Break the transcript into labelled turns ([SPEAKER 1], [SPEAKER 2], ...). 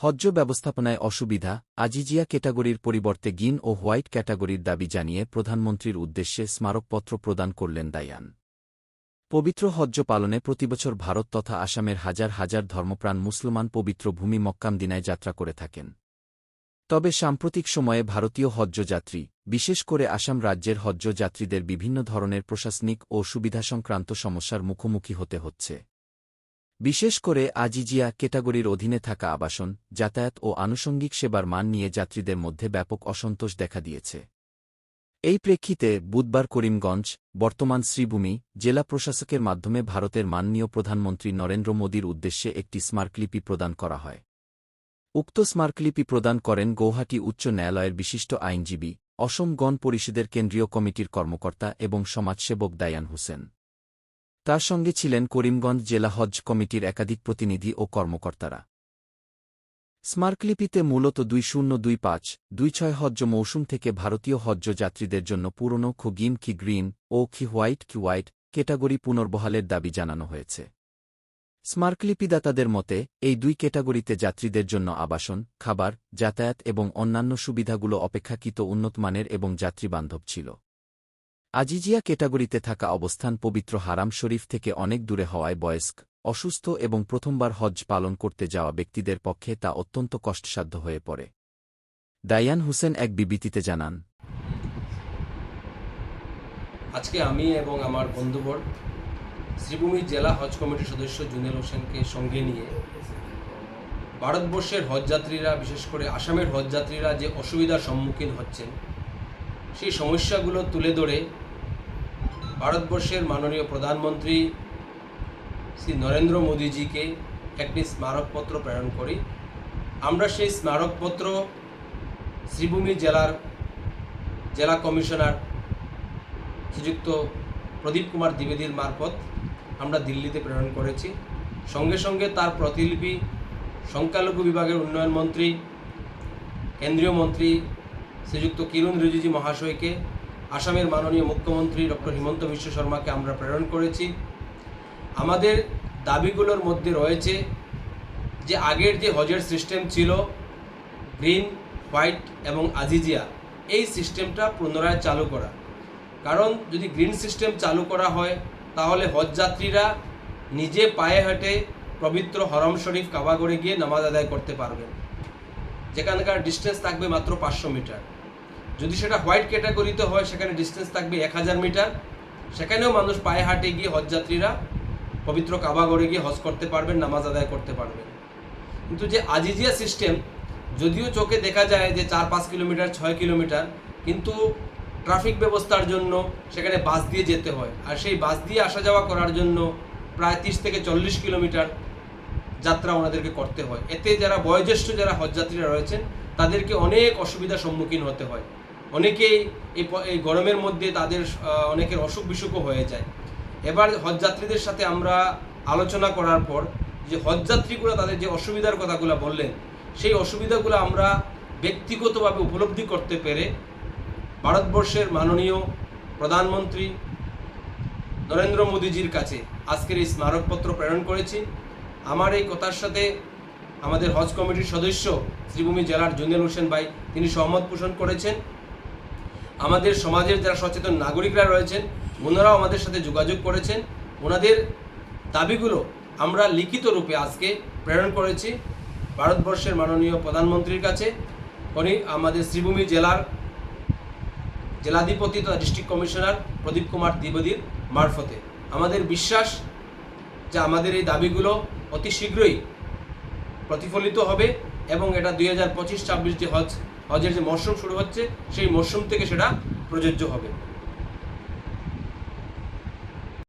[SPEAKER 1] হজ্জ ব্যবস্থাপনায় অসুবিধা, আজিজিয়া ক্যাটাগরির পরিবর্তে গ্রিন ও হোয়াইট ক্যাটাগরির দাবি জানিয়ে প্রধানমন্ত্রীর উদ্দেশ্যে স্মারকপত্র প্রদান করলেন দায়ান। পবিত্র হজ্জ পালনে প্রতিবছর ভারত তথা আসামের হাজার হাজার ধর্মপ্রাণ মুসলমান পবিত্র ভূমি মক্কা-মদিনায় যাত্রা করে থাকেন। তবে সাম্প্রতিক সময়ে ভারতীয় হজ্জযাত্রী, বিশেষ করে আসাম রাজ্যের হজ্জযাত্রীদের বিভিন্ন ধরনের প্রশাসনিক ও সুবিধা সংক্রান্ত সমস্যার মুখোমুখি হতে হচ্ছে। বিশেষ করে আজিজিয়া ক্যাটাগরির অধীনে থাকা আবাসন, যাতায়াত ও আনুষঙ্গিক সেবার মান নিয়ে যাত্রীদের মধ্যে ব্যাপক অসন্তোষ দেখা দিয়েছে। এই প্রেক্ষিতে বুধবার করিমগঞ্জ, বর্তমান শ্রীভূমি, জেলা প্রশাসকের মাধ্যমে ভারতের মাননীয় প্রধানমন্ত্রী নরেন্দ্র মোদীর উদ্দেশ্যে একটি স্মারকলিপি প্রদান করা হয়। উক্ত স্মারকলিপি প্রদান করেন গৌহাটি উচ্চ ন্যায়ালয়ের বিশিষ্ট আইনজীবী, অসম গণ পরিষদের কেন্দ্রীয় কমিটির কর্মকর্তা এবং সমাজসেবক দায়ান হোসেন। তার সঙ্গে ছিলেন করিমগঞ্জ জেলা হজ কমিটির একাধিক প্রতিনিধি ও কর্মকর্তারা। স্মারকলিপিতে মূলত 2025-26 হজ্জ মৌসুম থেকে ভারতীয় হজ্জ যাত্রীদের জন্য পুরনো গিম কি গ্রিন ও কি হোয়াইট ক্যাটাগরি পুনর্বহালের দাবি জানানো হয়েছে। স্মারকলিপিদাতাদের মতে, এই দুই ক্যাটাগরিতে যাত্রীদের জন্য আবাসন, খাবার, যাতায়াত এবং অন্যান্য সুবিধাগুলো অপেক্ষাকৃত উন্নতমানের এবং যাত্রীবান্ধব ছিল। আজিজিয়া ক্যাটাগরিতে থাকা অবস্থান পবিত্র হারাম শরীফ থেকে অনেক দূরে হওয়ায় বয়স্ক, অসুস্থ এবং প্রথমবার হজ্জ পালন করতে যাওয়া ব্যক্তিদের পক্ষে তা অত্যন্ত কষ্টসাধ্য হয়ে পড়ে। দায়ান হোসেন এক বিবৃতিতে জানান,
[SPEAKER 2] আজকে আমি এবং আমার বন্ধুবর শ্রীভূমি জেলা হজ কমিটির সদস্য জুনেল হোসেনকে সঙ্গে নিয়ে ভারতবর্ষের হজযাত্রীরা, বিশেষ করে আসামের হজযাত্রীরা যে অসুবিধার সম্মুখীন হচ্ছেন সেই সমস্যাগুলো তুলে ধরে ভারতবর্ষের মাননীয় প্রধানমন্ত্রী শ্রী নরেন্দ্র মোদীজিকে একটি স্মারকপত্র প্রেরণ করি। আমরা সেই স্মারকপত্র শ্রীভূমি জেলার জেলা কমিশনার শ্রীযুক্ত প্রদীপ কুমার দ্বিবেদীর মারফত আমরা দিল্লিতে প্রেরণ করেছি। সঙ্গে সঙ্গে তার প্রতিলিপি সংখ্যালঘু বিভাগের উন্নয়ন মন্ত্রী, কেন্দ্রীয় মন্ত্রী শ্রীযুক্ত কিরণ রিজিজু মহাশয়কে, আসামের মাননীয় মুখ্যমন্ত্রী ডক্টর হিমন্ত বিশ্ব শর্মাকে আমরা প্রেরণ করেছি। আমাদের দাবিগুলোর মধ্যে রয়েছে যে আগের যে হজের সিস্টেম ছিল গ্রিন, হোয়াইট এবং আজিজিয়া, এই সিস্টেমটা পুনরায় চালু করা। কারণ যদি গ্রিন সিস্টেম চালু করা হয় তাহলে হজযাত্রীরা নিজে পায়ে হেঁটে পবিত্র হরম শরীফ কাবাগরে গিয়ে নামাজ আদায় করতে পারবেন, যেখানকার ডিস্টেন্স থাকবে মাত্র 500 মিটার। যদি সেটা হোয়াইট ক্যাটাগরিতে হয় সেখানে ডিস্টেন্স থাকবে 1000 মিটার, সেখানেও মানুষ পায়ে হাঁটে গিয়ে হজযাত্রীরা পবিত্র কাবাগরে গিয়ে হজ করতে পারবেন, নামাজ আদায় করতে পারবেন। কিন্তু যে আজিজিয়া সিস্টেম, যদিও চোখে দেখা যায় যে 4-5 কিলোমিটার 6 কিলোমিটার, কিন্তু ট্রাফিক ব্যবস্থার জন্য সেখানে বাস দিয়ে যেতে হয়, আর সেই বাস দিয়ে আসা যাওয়া করার জন্য প্রায় 30 থেকে 40 কিলোমিটার যাত্রা ওনাদেরকে করতে হয়। এতে যারা বয়োজ্যেষ্ঠ যারা হজযাত্রীরা রয়েছেন তাদেরকে অনেক অসুবিধার সম্মুখীন হতে হয়। অনেকেই এই গরমের মধ্যে তাদের অনেকের অসুখ বিসুখও হয়ে যায়। এবার হজযাত্রীদের সাথে আমরা আলোচনা করার পর যে হজযাত্রীগুলো তাদের যে অসুবিধার কথাগুলো বললেন, সেই অসুবিধাগুলো আমরা ব্যক্তিগতভাবে উপলব্ধি করতে পেরে ভারতবর্ষের মাননীয় প্রধানমন্ত্রী নরেন্দ্র মোদীজির কাছে আজকের এই স্মারকপত্র প্রেরণ করেছি। আমার এই কথার সাথে আমাদের হজ কমিটির সদস্য শ্রীভূমি জেলার জুনেল হোসেন ভাই তিনি সহমত পোষণ করেছেন। আমাদের সমাজের যারা সচেতন নাগরিকরা রয়েছেন ওনারাও আমাদের সাথে যোগাযোগ করেছেন। ওনাদের দাবিগুলো আমরা লিখিত রূপে আজকে প্রেরণ করেছি ভারতবর্ষের মাননীয় প্রধানমন্ত্রীর কাছে। উনি আমাদের শ্রীভূমি জেলার জেলাধিপতি তথা ডিস্ট্রিক্ট কমিশনার প্রদীপ কুমার দ্বিবেদীর মারফতে। আমাদের বিশ্বাস যে আমাদের এই দাবিগুলো অতি শীঘ্রই প্রতিফলিত হবে এবং এটা 2025-26 যে হজের যে মরশুম শুরু হচ্ছে সেই মরশুম থেকে সেটা প্রযোজ্য হবে।